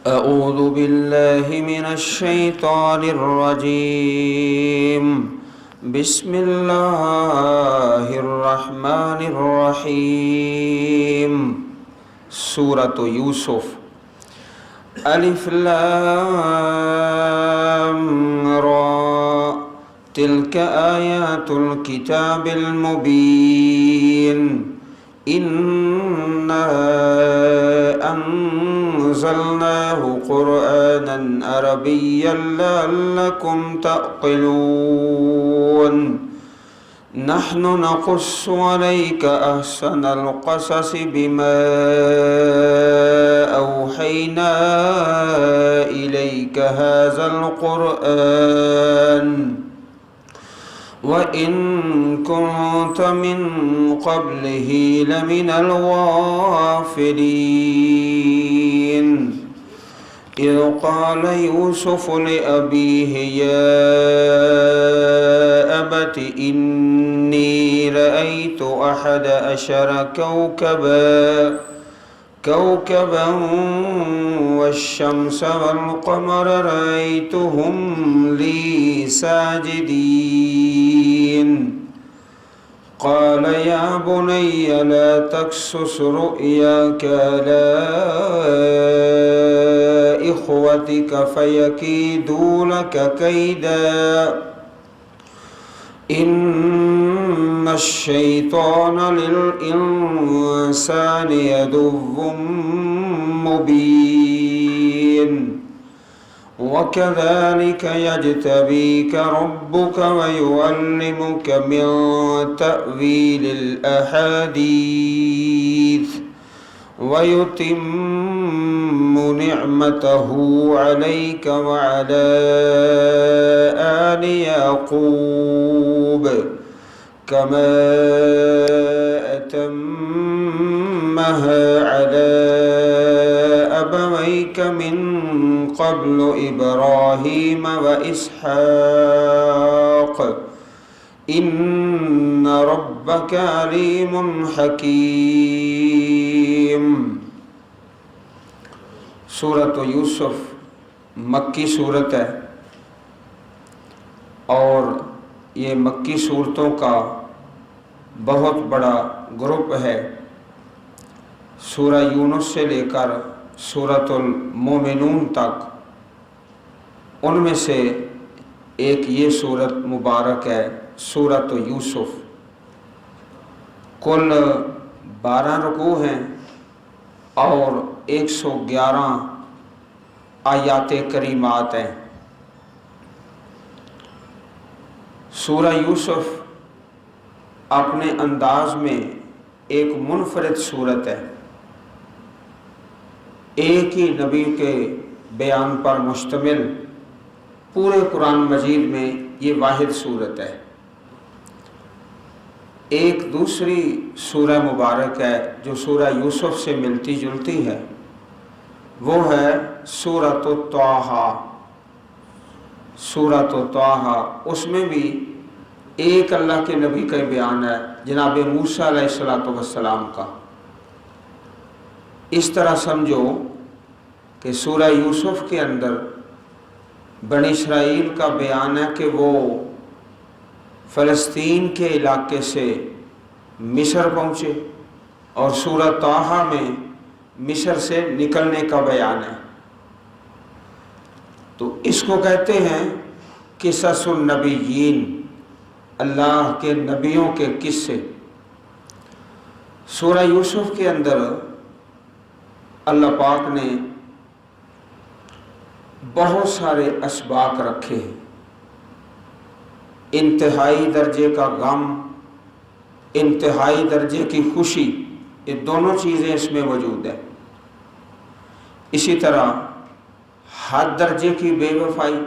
اعوذ باللہ من الشیطان الرجیم بسم اللہ الرحمن الرحیم سورۃ یوسف الف لام را تلک آیات الکتاب المبین إنا أنزلناه قرآنا عربيا لعلكم تعقلون نحن نقص عليك أحسن القصص بما أوحينا إليك هذا القرآن وَإِن كُنتَ مِن قَبْلِهِ لَمِنَ الْغَافِلِينَ إِذْ قَالَ يُوسُفُ لِأَبِيهِ يَا أَبَتِ إِنِّي رَأَيْتُ أَحَدَ عَشَرَ كَوْكَبًا والشمس والقمر رأيتهم لي ساجدين قال يا بني لا تقصص رؤياك على إخوتك فيكيدوا لك كيدا إن الشيطان للإنسان عدو مبين وكذلك يجتبيك ربك ويعلمك من تأويل الأحاديث ويتم نعمته عليك وعلى آل يعقوب كما أتمها على أبويك من قبل إبراهيم وإسحاق إن ربك عليم حكيم سورۃ یوسف مکی صورت ہے اور یہ مکی صورتوں کا بہت بڑا گروپ ہے۔ سورہ یونس سے لے کر سورۃ المومنون تک ان میں سے ایک یہ سورت مبارک ہے سورۃ یوسف۔ کل 12 رکوع ہیں اور 111 آیات کریمات ہیں۔ سورہ یوسف اپنے انداز میں ایک منفرد صورت ہے، ایک ہی نبی کے بیان پر مشتمل پورے قرآن مجید میں یہ واحد صورت ہے۔ ایک دوسری سورہ مبارک ہے جو سورہ یوسف سے ملتی جلتی ہے، وہ ہے سورۃ طٰہٰ۔ سورۃ طٰہٰ اس میں بھی ایک اللہ کے نبی کا بیان ہے، جناب موسیٰ علیہ السلام کا۔ اس طرح سمجھو کہ سورہ یوسف کے اندر بنی اسرائیل کا بیان ہے کہ وہ فلسطین کے علاقے سے مصر پہنچے، اور سورہ طٰہٰ میں مصر سے نکلنے کا بیان ہے۔ تو اس کو کہتے ہیں قصص النبیین، اللہ کے نبیوں کے قصے۔ سورہ یوسف کے اندر اللہ پاک نے بہت سارے اسباق رکھے ہیں، انتہائی درجے کا غم، انتہائی درجے کی خوشی، یہ دونوں چیزیں اس میں موجود ہیں۔ اسی طرح حد درجے کی بے وفائی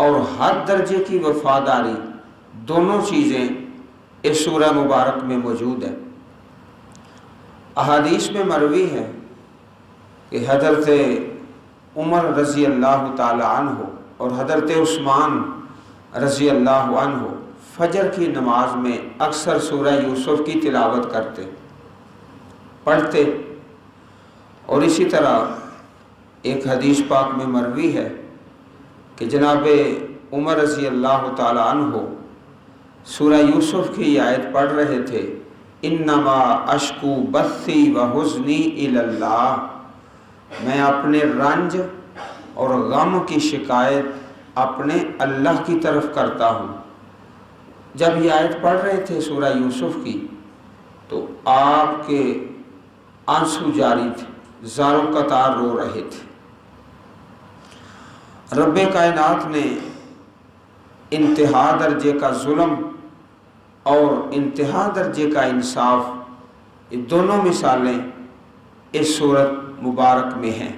اور حد درجے کی وفاداری، دونوں چیزیں اس سورہ مبارک میں موجود ہیں۔ احادیث میں مروی ہے کہ حضرت عمر رضی اللہ تعالی عنہ اور حضرت عثمان رضی اللہ عنہ فجر کی نماز میں اکثر سورہ یوسف کی تلاوت کرتے، پڑھتے، اور اسی طرح ایک حدیث پاک میں مروی ہے کہ جناب عمر رضی اللہ تعالی عنہ سورہ یوسف کی آیت پڑھ رہے تھے، انما اشکو بثی و حزنی الی اللہ، میں اپنے رنج اور غم کی شکایت اپنے اللہ کی طرف کرتا ہوں۔ جب یہ آیت پڑھ رہے تھے سورہ یوسف کی تو آپ کے آنسو جاری تھے، زاروں قطار رو رہے تھے۔ رب کائنات نے انتہا درجے کا ظلم اور انتہا درجے کا انصاف، یہ دونوں مثالیں اس سورت مبارک میں ہیں،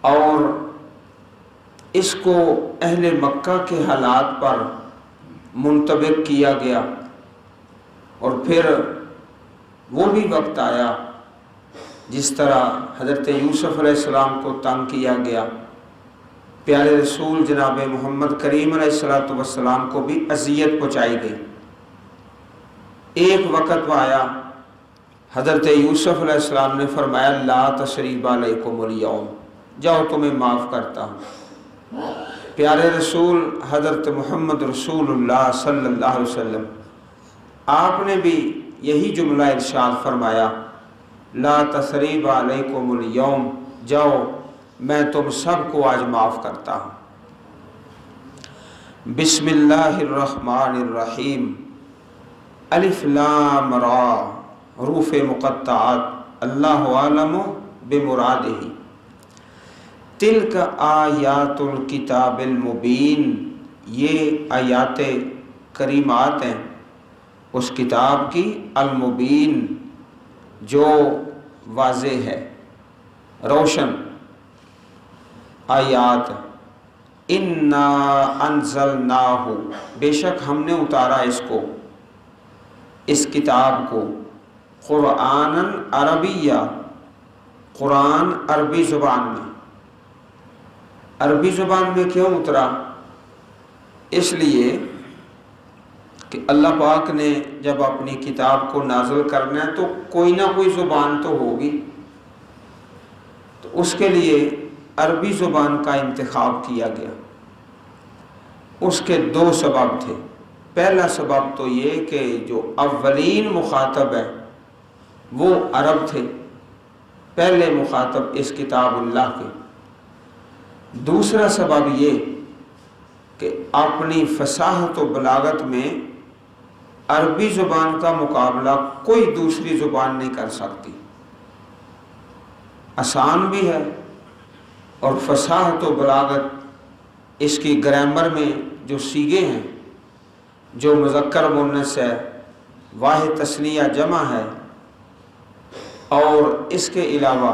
اور اس کو اہل مکہ کے حالات پر منطبق کیا گیا، اور پھر وہ بھی وقت آیا جس طرح حضرت یوسف علیہ السلام کو تنگ کیا گیا، پیارے رسول جناب محمد کریم علیہ السلام کو بھی اذیت پہنچائی گئی۔ ایک وقت آیا حضرت یوسف علیہ السلام نے فرمایا لا تثریب علیکم اليوم، جاؤ تمہیں معاف کرتا ہوں۔ پیارے رسول حضرت محمد رسول اللہ صلی اللہ علیہ وسلم آپ نے بھی یہی جملہ ارشاد فرمایا لا تثریب علیکم اليوم، جاؤ میں تم سب کو آج معاف کرتا ہوں۔ بسم اللہ الرحمن الرحیم، الف لام را، حروف مقطعات، اللہ عالم بمرادہ، تلک آیات الکتاب المبین، یہ آیات کریمات ہیں اس کتاب کی المبین جو واضح ہے، روشن آیات۔ انا انزلناہ، بے شک ہم نے اتارا اس کو، اس کتاب کو، قرآناً عربیہ، قرآن عربی زبان میں۔ عربی زبان میں کیوں اترا؟ اس لیے کہ اللہ پاک نے جب اپنی کتاب کو نازل کرنا ہے تو کوئی نہ کوئی زبان تو ہوگی، تو اس کے لیے عربی زبان کا انتخاب کیا گیا۔ اس کے دو سبب تھے۔ پہلا سبب تو یہ کہ جو اولین مخاطب ہے وہ عرب تھے، پہلے مخاطب اس کتاب اللہ کے۔ دوسرا سبب یہ کہ اپنی فصاحت و بلاغت میں عربی زبان کا مقابلہ کوئی دوسری زبان نہیں کر سکتی، آسان بھی ہے، اور فصاحت و بلاغت اس کی گرامر میں جو صیغے ہیں، جو مذکر مؤنث ہے، واحد تثنیہ جمع ہے، اور اس کے علاوہ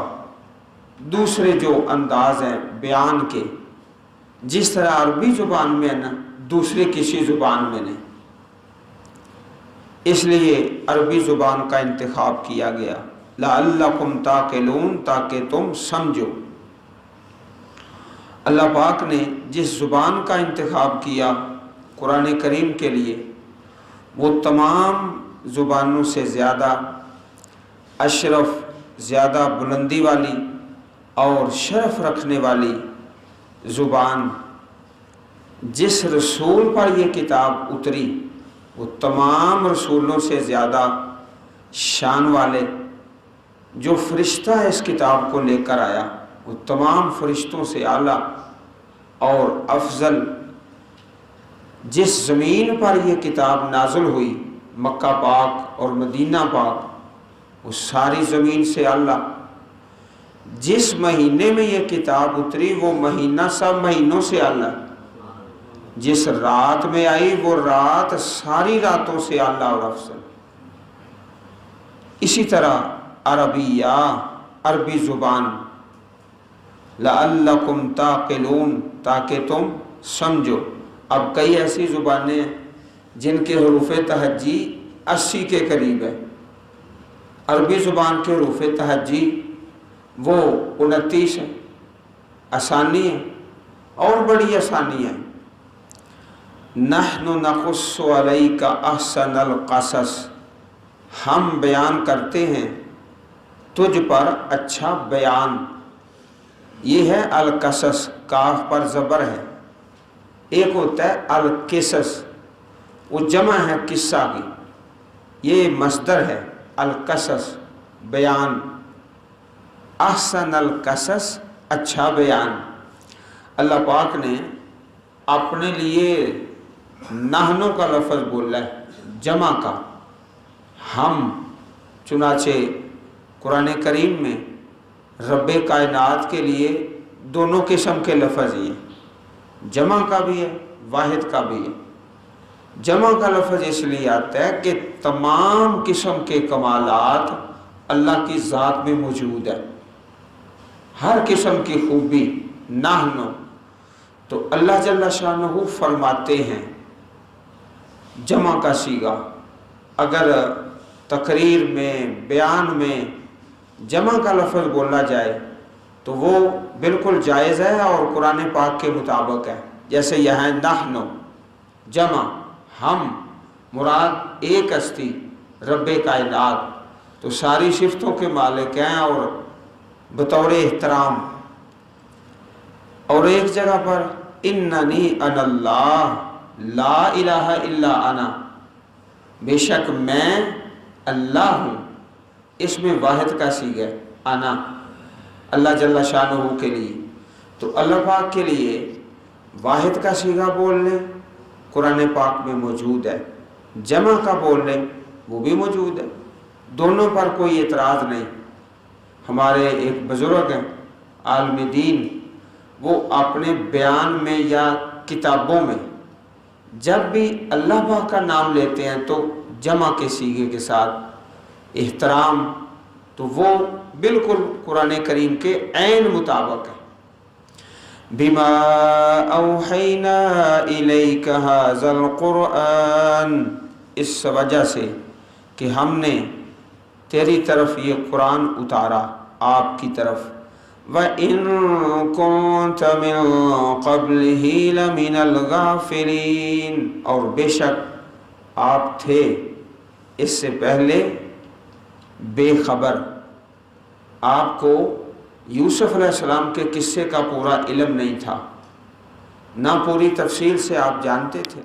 دوسرے جو انداز ہیں بیان کے، جس طرح عربی زبان میں ہے نا، دوسرے کسی زبان میں نہیں، اس لیے عربی زبان کا انتخاب کیا گیا، لعلکم تعقلون، تاکہ تم سمجھو۔ اللہ پاک نے جس زبان کا انتخاب کیا قرآن کریم کے لیے، وہ تمام زبانوں سے زیادہ اشرف، زیادہ بلندی والی اور شرف رکھنے والی زبان، جس رسول پر یہ کتاب اتری وہ تمام رسولوں سے زیادہ شان والے، جو فرشتہ اس کتاب کو لے کر آیا وہ تمام فرشتوں سے اعلیٰ اور افضل، جس زمین پر یہ کتاب نازل ہوئی، مکہ پاک اور مدینہ پاک، وہ ساری زمین سے اعلیٰ، جس مہینے میں یہ کتاب اتری وہ مہینہ سب مہینوں سے اعلیٰ، جس رات میں آئی وہ رات ساری راتوں سے اعلیٰ اور افضل۔ اسی طرح عربیہ، عربی زبان، لعلکم تعقلون، تاکہ تم سمجھو۔ اب کئی ایسی زبانیں ہیں جن کے حروف تہجی 80 کے قریب ہے، عربی زبان کے حروف تہجی وہ 29 ہیں، آسانی ہے اور بڑی آسانی ہے۔ نحن نقص علیک احسن القصص، ہم بیان کرتے ہیں تجھ پر اچھا بیان، یہ ہے القصص، کاف پر زبر ہے۔ ایک ہوتا ہے القصص، وہ جمع ہے قصہ کی، یہ مصدر ہے القصص بیان۔ احسن القصص اچھا بیان۔ اللہ پاک نے اپنے لیے نحنوں کا لفظ بولا ہے، جمع کا، ہم۔ چنانچہ قرآن کریم میں رب کائنات کے لیے دونوں قسم کے لفظ ہیں، جمع کا بھی ہے، واحد کا بھی ہے۔ جمع کا لفظ اس لیے آتا ہے کہ تمام قسم کے کمالات اللہ کی ذات میں موجود ہے، ہر قسم کی خوبی، نحن۔ تو اللہ جل شانہ فرماتے ہیں جمع کا صیغہ، اگر تقریر میں، بیان میں جمع کا لفظ بولا جائے تو وہ بالکل جائز ہے اور قرآن پاک کے مطابق ہے۔ جیسے یہاں نحن جمع، ہم، مراد ایک ہستی رب کائنات، تو ساری صفتوں کے مالک ہیں اور بطور احترام۔ اور ایک جگہ پر اننی انا اللہ لا الہ الا انا، بے شک میں اللہ ہوں، اس میں واحد کا صیغہ ہے انا، اللہ جل شانہ کے لیے۔ تو اللہ پاک کے لیے واحد کا صیغہ بول لیں قرآن پاک میں موجود ہے، جمع کا بول لیں وہ بھی موجود ہے، دونوں پر کوئی اعتراض نہیں۔ ہمارے ایک بزرگ ہیں عالم دین، وہ اپنے بیان میں یا کتابوں میں جب بھی اللہ پاک کا نام لیتے ہیں تو جمع کے صیغے کے ساتھ احترام، تو وہ بالکل قرآن کریم کے عین مطابق ہے۔ بما اوحینا الیک ھذا القرآن، اس وجہ سے کہ ہم نے تیری طرف یہ قرآن اتارا، آپ کی طرف۔ وَإِن كُنتَ مِن قَبْلِهِ لَمِنَ الْغَافِلِينَ، اور بے شک آپ تھے اس سے پہلے بے خبر، آپ کو یوسف علیہ السلام کے قصے کا پورا علم نہیں تھا، نہ پوری تفصیل سے آپ جانتے تھے۔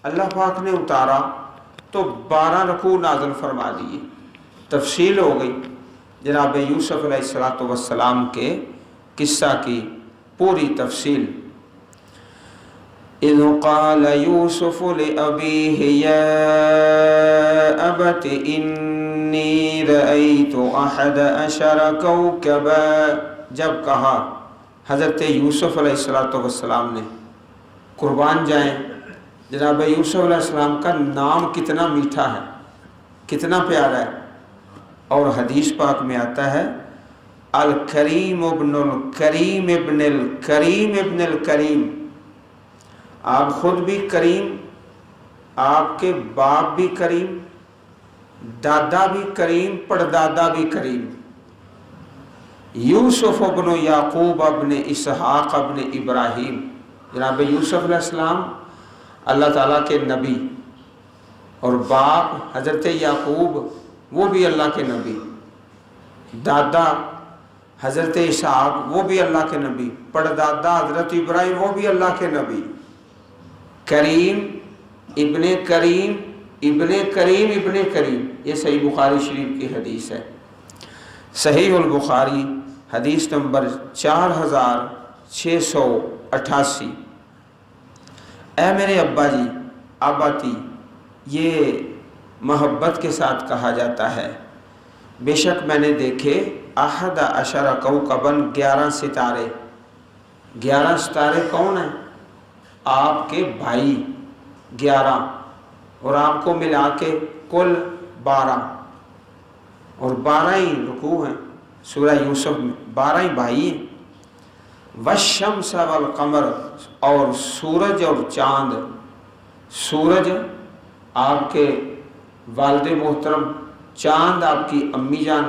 اللہ پاک نے اتارا تو 12 رکوع نازل فرما دیے، تفصیل ہو گئی جناب یوسف علیہ السلام کے قصہ کی پوری تفصیل۔ اذ قال یوسف لأبیہ یا ابت انی رأیت 11 کوکبا، جب کہا حضرت یوسف علیہ السلام نے، قربان جائیں جناب یوسف علیہ السلام کا نام کتنا میٹھا ہے، کتنا پیارا ہے۔ اور حدیث پاک میں آتا ہے الکریم ابن الکریم ابن الکریم ابن الکریم، آپ خود بھی کریم، آپ کے باپ بھی کریم، دادا بھی کریم، پردادا بھی کریم۔ یوسف ابن یعقوب ابن اسحاق ابن ابراہیم، جناب یوسف علیہ السلام اللہ تعالیٰ کے نبی، اور باپ حضرت یعقوب وہ بھی اللہ کے نبی، دادا حضرت اسحاق وہ بھی اللہ کے نبی، پردادا حضرت ابراہیم وہ بھی اللہ کے نبی۔ کریم ابن کریم ابن کریم ابن کریم، یہ صحیح بخاری شریف کی حدیث ہے، صحیح البخاری حدیث نمبر 4688۔ اے میرے ابا جی، آباتی، یہ محبت کے ساتھ کہا جاتا ہے۔ بے شک میں نے دیکھے 11 کوکباً، 11 ستارے۔ 11 ستارے کون ہیں؟ آپ کے بھائی 11، اور آپ کو ملا کے کل 12، اور 12 ہی رکوع ہیں سورہ یوسف میں، 12 ہی بھائی ہیں۔ والشمس والقمر، اور سورج اور چاند۔ سورج آپ کے والد محترم، چاند آپ کی امی جان۔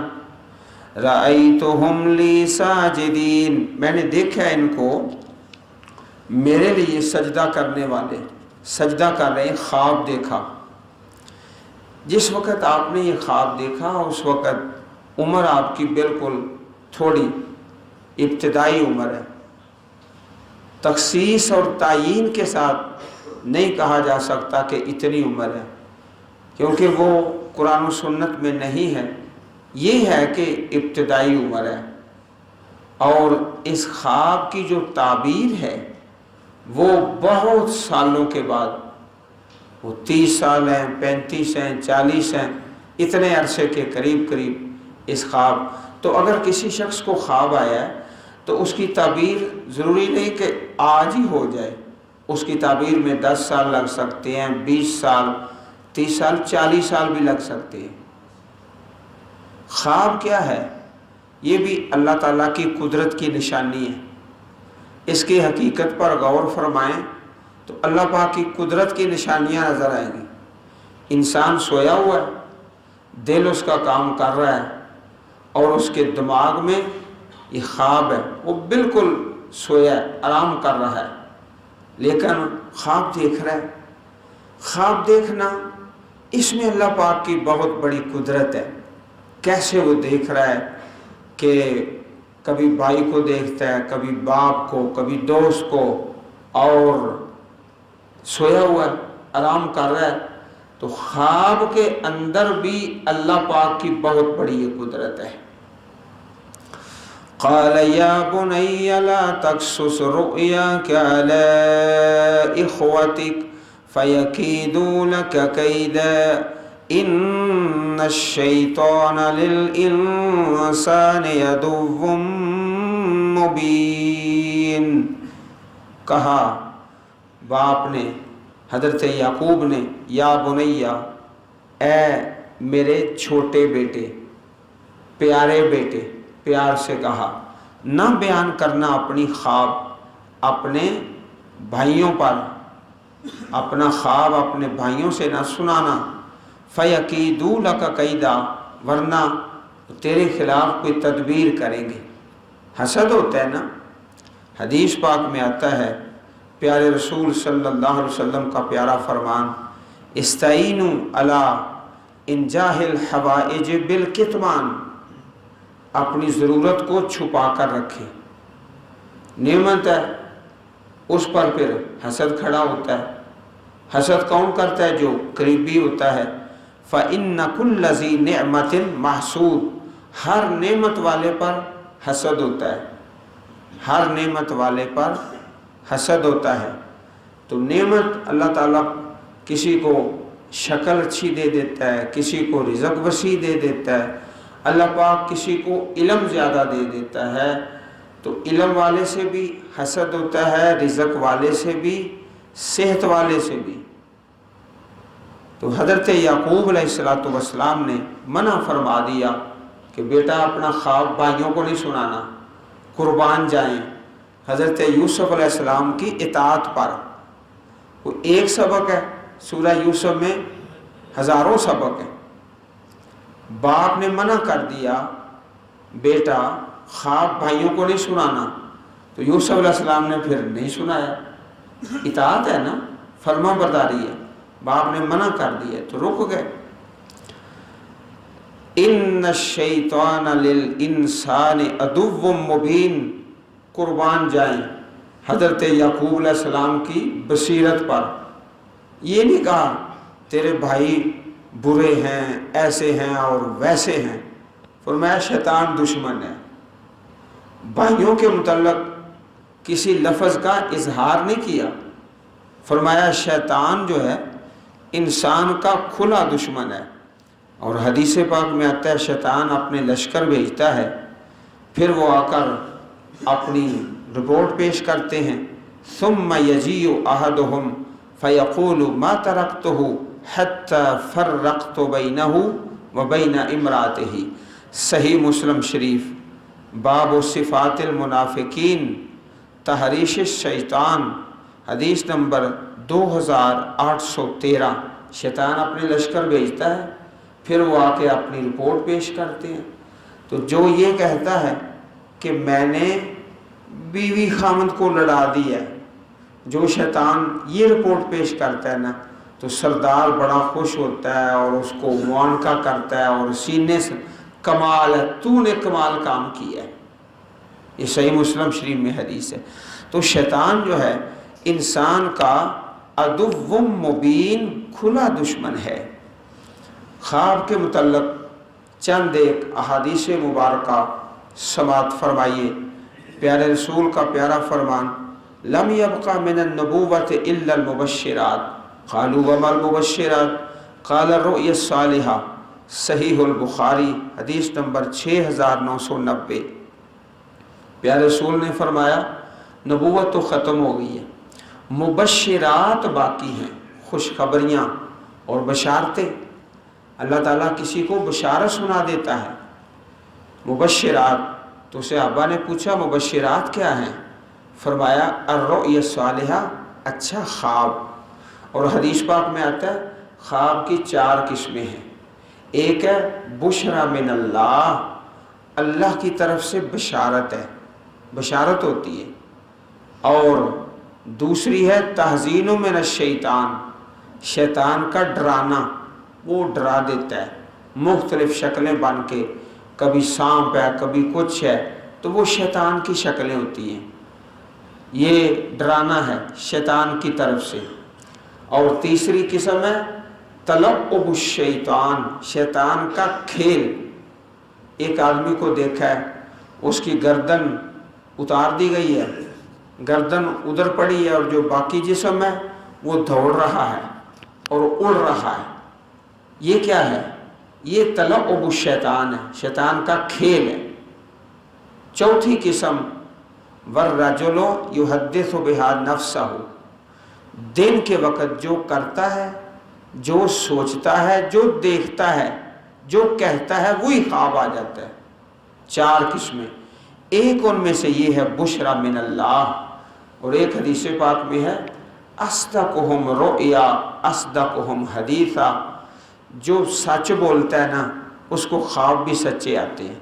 رأیتہم لی ساجدین، میں نے دیکھا ان کو میرے لیے سجدہ کرنے والے، سجدہ کر رہے ہیں، خواب دیکھا۔ جس وقت آپ نے یہ خواب دیکھا اس وقت عمر آپ کی بالکل تھوڑی، ابتدائی عمر ہے. تخصیص اور تعیین کے ساتھ نہیں کہا جا سکتا کہ اتنی عمر ہے، کیونکہ وہ قرآن و سنت میں نہیں ہے. یہ ہے کہ ابتدائی عمر ہے. اور اس خواب کی جو تعبیر ہے وہ بہت سالوں کے بعد، وہ 30 سال ہیں، 35 ہیں، 40 ہیں، اتنے عرصے کے قریب قریب اس خواب. تو اگر کسی شخص کو خواب آیا ہے تو اس کی تعبیر ضروری نہیں کہ آج ہی ہو جائے. اس کی تعبیر میں 10 سال لگ سکتے ہیں، 20 سال، 30 سال، 40 سال بھی لگ سکتے ہیں. خواب کیا ہے؟ یہ بھی اللہ تعالیٰ کی قدرت کی نشانی ہے. اس کی حقیقت پر غور فرمائیں تو اللہ پاک کی قدرت کی نشانیاں نظر آئیں گی. انسان سویا ہوا ہے، دل اس کا کام کر رہا ہے اور اس کے دماغ میں یہ خواب ہے، وہ بالکل سویا ہے، آرام کر رہا ہے، لیکن خواب دیکھ رہا ہے. خواب دیکھنا اس میں اللہ پاک کی بہت بڑی قدرت ہے. کیسے وہ دیکھ رہا ہے کہ کبھی بھائی کو دیکھتا ہے، کبھی باپ کو، کبھی دوست کو، اور سویا ہوا ہے، آرام کر رہا ہے. تو خواب کے اندر بھی اللہ پاک کی بہت بڑی یہ قدرت ہے. قال یا بنی لا تقصص رؤیاک علی اخوتک فیکیدوا لک کیدا ان الشیطان للانسان عدو مبین. کہا باپ نے، حضرت یعقوب نے، یا بنیا، اے میرے چھوٹے بیٹے، پیارے بیٹے، پیار سے کہا، نہ بیان کرنا اپنی خواب اپنے بھائیوں پر، اپنا خواب اپنے بھائیوں سے نہ سنانا. فَيَكِيدُوا لَكَ كَيْدًا، ورنہ تیرے خلاف کوئی تدبیر کریں گے. حسد ہوتا ہے نا. حدیث پاک میں آتا ہے، پیارے رسول صلی اللہ علیہ وسلم کا پیارا فرمان، استعینوا علی انجاح الحوائج بالکتمان، اپنی ضرورت کو چھپا کر رکھے. نعمت ہے اس پر پھر حسد کھڑا ہوتا ہے. حسد کون کرتا ہے؟ جو قریبی ہوتا ہے. فَإِنَّ كُلَّ ذِي نِعْمَةٍ مَحْسُودٌ، ہر نعمت والے پر حسد ہوتا ہے، ہر نعمت والے پر حسد ہوتا ہے. تو نعمت اللہ تعالیٰ کسی کو شکل اچھی دے دیتا ہے، کسی کو رزق وسیع دے دیتا ہے. اللہ پاک کسی کو علم زیادہ دے دیتا ہے، تو علم والے سے بھی حسد ہوتا ہے، رزق والے سے بھی، صحت والے سے بھی. تو حضرت یعقوب علیہ السلام نے منع فرما دیا کہ بیٹا اپنا خواب بھائیوں کو نہیں سنانا، قربان جائیں حضرت یوسف علیہ السلام کی اطاعت پر. وہ ایک سبق ہے، سورہ یوسف میں ہزاروں سبق ہیں. باپ نے منع کر دیا بیٹا خواب بھائیوں کو نہیں سنانا، تو یوسف علیہ السلام نے پھر نہیں سنایا. اطاعت ہے نا، فرما برداری ہے. باپ نے منع کر دیا تو رک گئے. ان الشیطان للانسان عدو مبین، قربان جائیں حضرت یعقوب علیہ السلام کی بصیرت پر. یہ نہیں کہا تیرے بھائی برے ہیں، ایسے ہیں اور ویسے ہیں. فرمایا شیطان دشمن ہے. بھائیوں کے متعلق کسی لفظ کا اظہار نہیں کیا. فرمایا شیطان جو ہے انسان کا کھلا دشمن ہے. اور حدیث پاک میں آتا ہے شیطان اپنے لشکر بھیجتا ہے، پھر وہ آ کر اپنی رپورٹ پیش کرتے ہیں. ثم یجیء احدهم فیقول ما ترکتہ حتی فرقت بینہ وبین امرأتہ. صحیح مسلم شریف، باب صفات المنافقین، تحریش الشیطان، حدیث نمبر 2813. شیطان اپنے لشکر بھیجتا ہے، پھر وہ آ کے اپنی رپورٹ پیش کرتے ہیں. تو جو یہ کہتا ہے کہ میں نے بیوی خامند کو لڑا دیا ہے، جو شیطان یہ رپورٹ پیش کرتا ہے نا، تو سردار بڑا خوش ہوتا ہے اور اس کو معانقہ کرتا ہے اور سینے سے کمال ہے، تو نے کمال کام کیا ہے. یہ صحیح مسلم شریف میں حدیث ہے۔ تو شیطان جو ہے انسان کا عدو مبین، کھلا دشمن ہے۔ خواب کے متعلق چند ایک احادیث مبارکہ سماعت فرمائیے۔ پیارے رسول کا پیارا فرمان، لم يبقى من النبوة الا المبشرات قالوا وما المبشرات قال الرؤيا الصالحة، صحیح البخاری حدیث نمبر 6990۔ پیارے رسول نے فرمایا نبوت تو ختم ہو گئی ہے، مبشرات باقی ہیں، خوشخبریاں اور بشارتیں۔ اللہ تعالیٰ کسی کو بشارت سنا دیتا ہے، مبشرات۔ تو صحابہ نے پوچھا مبشرات کیا ہیں؟ فرمایا الرؤیا الصالحہ، اچھا خواب۔ اور حدیث پاک میں آتا ہے خواب کی 4 قسمیں ہیں۔ ایک ہے بشرا من اللہ، اللہ کی طرف سے بشارت ہے، بشارت ہوتی ہے۔ اور دوسری ہے تحزین من الشیطان، شیطان کا ڈرانا، وہ ڈرا دیتا ہے مختلف شکلیں بن کے، کبھی سانپ ہے کبھی کچھ ہے، تو وہ شیطان کی شکلیں ہوتی ہیں، یہ ڈرانا ہے شیطان کی طرف سے۔ اور تیسری قسم ہے تلعب الشیطان، شیطان کا کھیل۔ ایک آدمی کو دیکھا ہے اس کی گردن اتار دی گئی ہے، گردن ادھر پڑی ہے، اور جو باقی جسم ہے وہ دوڑ رہا ہے اور اڑ رہا ہے۔ یہ کیا ہے؟ یہ تلعب الشیطان ہے، شیطان کا کھیل ہے۔ چوتھی قسم والرجل یحدث بہا نفسہ، دن کے وقت جو کرتا ہے، جو سوچتا ہے، جو دیکھتا ہے، جو کہتا ہے وہی خواب آ جاتا ہے۔ 4 قسمیں، ایک ان میں سے یہ ہے بشرا من اللہ۔ اور ایک حدیث پاک میں ہے اصدقہم رؤیا اصدقہم حدیثا، جو سچ بولتا ہے نا اس کو خواب بھی سچے آتے ہیں،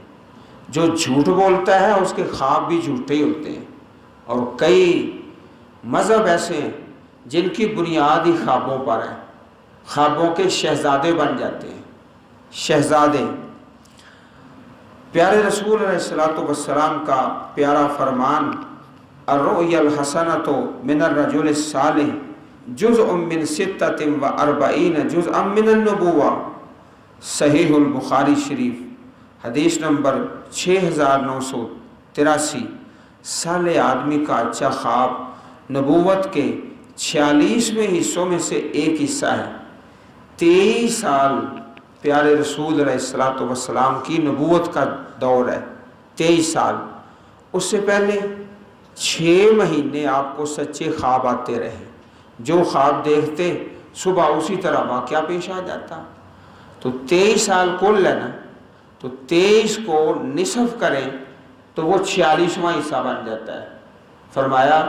جو جھوٹ بولتا ہے اس کے خواب بھی جھوٹے ہی ہوتے ہیں۔ اور کئی مذہب ایسے ہیں جن کی بنیاد ہی خوابوں پر ہے، خوابوں کے شہزادے بن جاتے ہیں، شہزادے۔ پیارے رسول علیہ السلام کا پیارا فرمان الرؤیا الحسنۃ من الرجل الصالح جزء من 46 جزءا من النبوہ، صحیح البخاری شریف حدیث نمبر 6983۔ صالح آدمی کا اچھا خواب نبوت کے 46ویں حصوں میں سے ایک حصہ ہے۔ 23 سال پیارے رسول علیہ السلام کی نبوت کا دور ہے، 23 سال۔ اس سے پہلے 6 مہینے آپ کو سچے خواب آتے رہے، جو خواب دیکھتے صبح اسی طرح واقعہ پیش آ جاتا۔ تو 23 سال کل ہے نا، تو 23 کو نصف کریں تو وہ 46واں حصہ بن جاتا ہے۔ فرمایا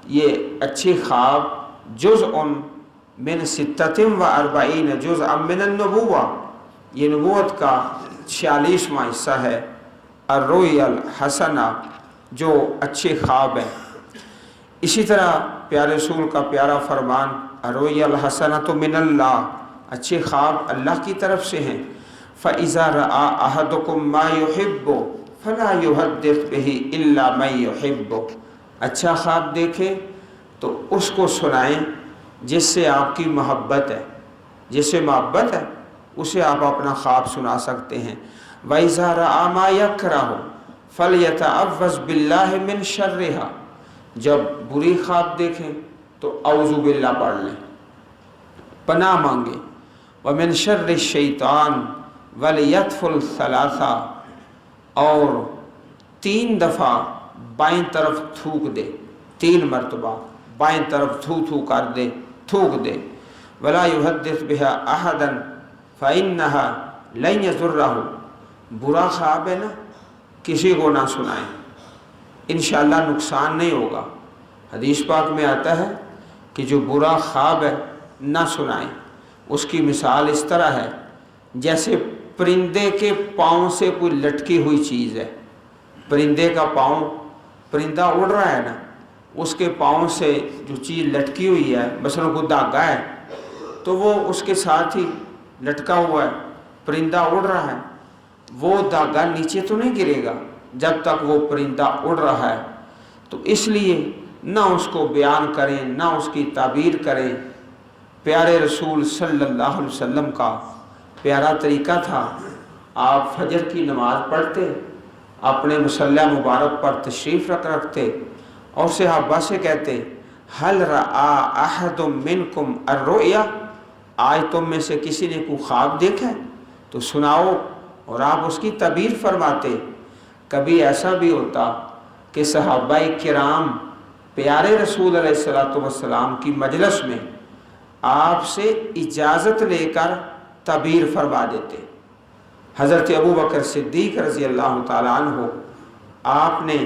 یہ اچھے خواب جزء من 46 جزءا من النبوہ، یہ نبوت کا 46واں حصہ ہے۔ الرؤیا الحسنہ، جو اچھے خواب ہیں۔ اسی طرح پیارے رسول کا پیارا فرمان الرؤیا الحسنۃ من اللہ، اچھے خواب اللہ کی طرف سے ہیں۔ فَإِذَا رَأَى أَحَدُكُم مَّا يُحِبُّ فَلَا يُحَدِّثْ بِهِ إِلَّا مَن يُحِبُّ، اچھا خواب دیکھیں تو اس کو سنائیں جس سے آپ کی محبت ہے، جس سے محبت ہے اسے آپ اپنا خواب سنا سکتے ہیں۔ وَإِذَا رَأَى مَا يَكْرَهُ فَلْيَتَعَوَّذْ بِاللَّهِ مِن شَرِّهَا، جب بری خواب دیکھیں تو اعوذ باللہ پڑھ لیں، پناہ مانگیں۔ وَمِن شَرِّ الشَّيْطَانِ وَلْيَتْفُلْ ثَلَاثًا، اور 3 دفعہ بائیں طرف تھوک دے، 3 مرتبہ بائیں طرف تھو کر دے، تھوک دے۔ وَلَا يُحَدِّثْ بِهَا أَحَدًا فَإِنَّهَا لَن يَضُرَّهُ، برا خواب ہے نا کسی کو نہ سنائیں، انشاءاللہ نقصان نہیں ہوگا۔ حدیث پاک میں آتا ہے کہ جو برا خواب ہے نہ سنائیں۔ اس کی مثال اس طرح ہے جیسے پرندے کے پاؤں سے کوئی لٹکی ہوئی چیز ہے، پرندے کا پاؤں، پرندہ اڑ رہا ہے نا، اس کے پاؤں سے جو چیز لٹکی ہوئی ہے، مثلا کوئی دھاگا ہے تو وہ اس کے ساتھ ہی لٹکا ہوا ہے، پرندہ اڑ رہا ہے، وہ دھاگا نیچے تو نہیں گرے گا، جب تک وہ پرندہ اڑ رہا ہے، تو اس لیے نہ اس کو بیان کریں نہ اس کی تعبیر کریں۔ پیارے رسول صلی اللہ علیہ وسلم کا پیارا طریقہ تھا، آپ فجر کی نماز پڑھتے، اپنے مصلی مبارک پر تشریف رکھتے اور صحابہ سے کہتے هل رأى احد منکم الرؤیا، آج تم میں سے کسی نے کوئی خواب دیکھا ہے تو سناؤ، اور آپ اس کی تعبیر فرماتے۔ کبھی ایسا بھی ہوتا کہ صحابہ کرام پیارے رسول علیہ السلام کی مجلس میں آپ سے اجازت لے کر تعبیر فرما دیتے۔ حضرت ابو بکر صدیق رضی اللہ تعالیٰ عنہ، آپ نے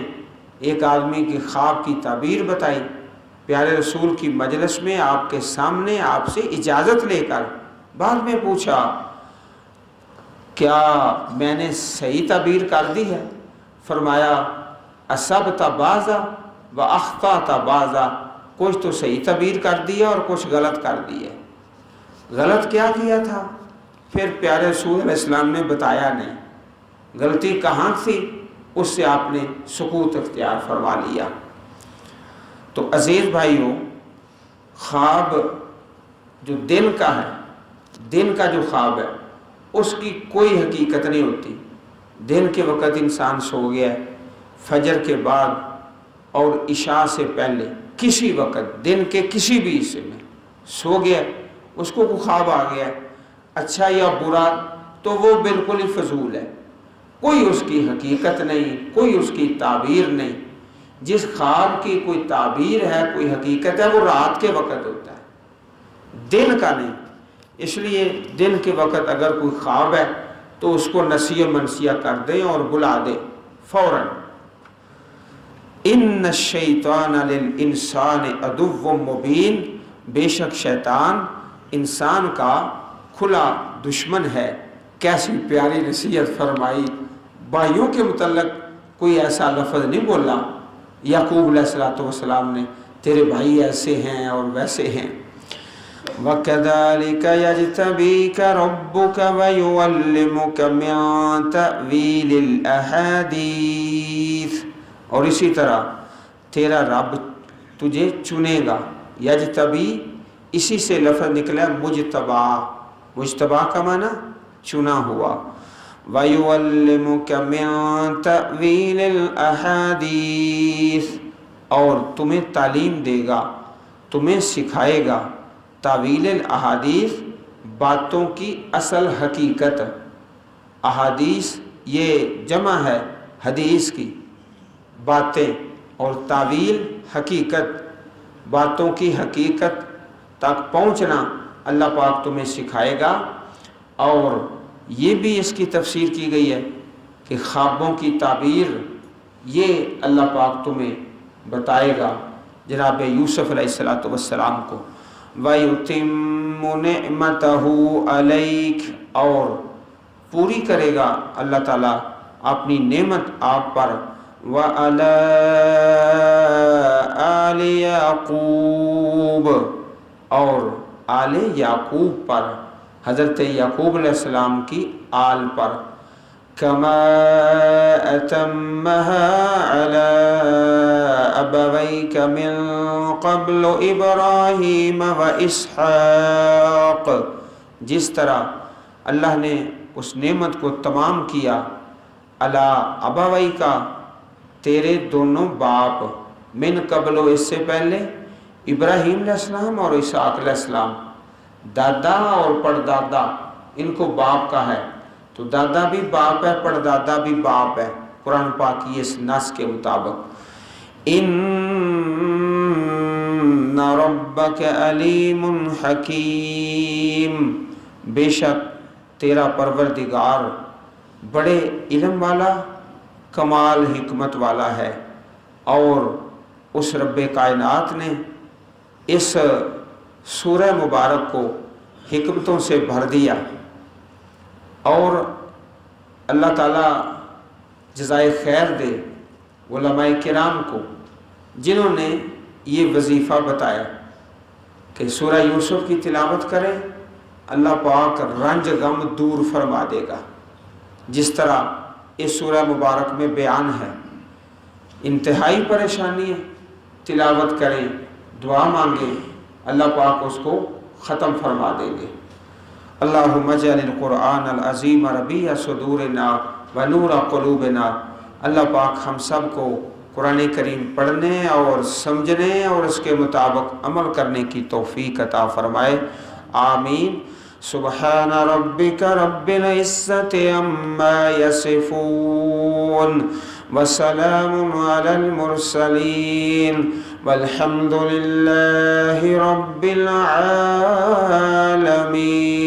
ایک آدمی کی خواب کی تعبیر بتائی، پیارے رسول کی مجلس میں آپ کے سامنے آپ سے اجازت لے کر، بعد میں پوچھا کیا میں نے صحیح تعبیر کر دی ہے؟ فرمایا اصبت بعضا و اخطأت بعضا، کچھ تو صحیح تعبیر کر دی ہے اور کچھ غلط کر دی ہے۔ غلط کیا کیا تھا؟ پھر پیارے رسول علیہ السلام نے بتایا نہیں، غلطی کہاں تھی، اس سے آپ نے سکوت اختیار فرما لیا۔ تو عزیز بھائیوں، خواب جو دن کا ہے، دن کا جو خواب ہے اس کی کوئی حقیقت نہیں ہوتی۔ دن کے وقت انسان سو گیا ہے، فجر کے بعد اور عشاء سے پہلے کسی وقت دن کے کسی بھی حصے میں سو گیا، اس کو کوئی خواب آ گیا ہے، اچھا یا برا، تو وہ بالکل ہی فضول ہے، کوئی اس کی حقیقت نہیں، کوئی اس کی تعبیر نہیں۔ جس خواب کی کوئی تعبیر ہے، کوئی حقیقت ہے، وہ رات کے وقت ہوتا ہے، دن کا نہیں۔ اس لیے دن کے وقت اگر کوئی خواب ہے تو اس کو نسیہ منسیہ کر دیں اور بلا دیں فوراً۔ ان الشیطان للانسان عدو مبین، بے شک شیطان انسان کا کھلا دشمن ہے۔ کیسی پیاری نصیحت فرمائی، بھائیوں کے متعلق کوئی ایسا لفظ نہیں بولا یعقوب علیہ السلام نے تیرے بھائی ایسے ہیں اور ویسے ہیں۔ وَكَذَلِكَ يَجْتَبِيكَ رَبُّكَ وَيُعَلِّمُكَ مِن تَأْوِيلِ الْأَحَادِيثِ، اور اسی طرح تیرا رب تجھے چنے گا۔ یجتبی اسی سے لفظ نکلا مجتبا، مجتبا کا معنی چنا ہوا۔ وَيُعَلِّمُكَ مِن تَأْوِيلِ الْأَحَادِيثِ، اور تمہیں تعلیم دے گا، تمہیں سکھائے گا تعویل الاحادیث، باتوں کی اصل حقیقت۔ احادیث یہ جمع ہے حدیث کی، باتیں، اور تعویل حقیقت، باتوں کی حقیقت تک پہنچنا اللہ پاک تمہیں سکھائے گا۔ اور یہ بھی اس کی تفسیر کی گئی ہے کہ خوابوں کی تعبیر یہ اللہ پاک تمہیں بتائے گا جناب یوسف علیہ السلام کو۔ وَيُتِمُّ نِعْمَتَهُ عَلَيْكَ، اور پوری کرے گا اللہ تعالیٰ اپنی نعمت آپ پر۔ وَعَلَىٰ آلِ یعقوب، اور آل یعقوب پر، حضرت یعقوب علیہ السلام کی آل پر۔ كَمَا أَتَمَّهَا عَلَىٰ أَبَوَيْكَ مِن قَبْلُ إِبْرَاهِيمَ وَإِسْحَاقَ، جس طرح اللہ نے اس نعمت کو تمام کیا علی ابوئی کا، تیرے دونوں باپ، من قبل، اس سے پہلے، ابراہیم علیہ السلام اور اسحاق علیہ السلام، دادا اور پردادا ان کو باپ کا ہے، تو دادا بھی باپ ہے، پردادا بھی باپ ہے قرآن پاک کی اس نص کے مطابق۔ ان ربک علیم حکیم، بے شک تیرا پروردگار بڑے علم والا، کمال حکمت والا ہے۔ اور اس رب کائنات نے اس سورہ مبارک کو حکمتوں سے بھر دیا، اور اللہ تعالیٰ جزائے خیر دے علماء کرام کو جنہوں نے یہ وظیفہ بتایا کہ سورہ یوسف کی تلاوت کریں، اللہ پاک رنج غم دور فرما دے گا۔ جس طرح اس سورہ مبارک میں بیان ہے۔ انتہائی پریشانی ہے، تلاوت کریں، دعا مانگیں، اللہ پاک اس کو ختم فرما دیں گے۔ اللہم اجعل القرآن العظیم ربیع صدورنا ونور قلوبنا۔ اللہ پاک ہم سب کو قرآن کریم پڑھنے اور سمجھنے اور اس کے مطابق عمل کرنے کی توفیق عطا فرمائے، آمین۔ سبحان ربک رب العزت عما یصفون وسلام علی المرسلین والحمد للہ رب العالمین۔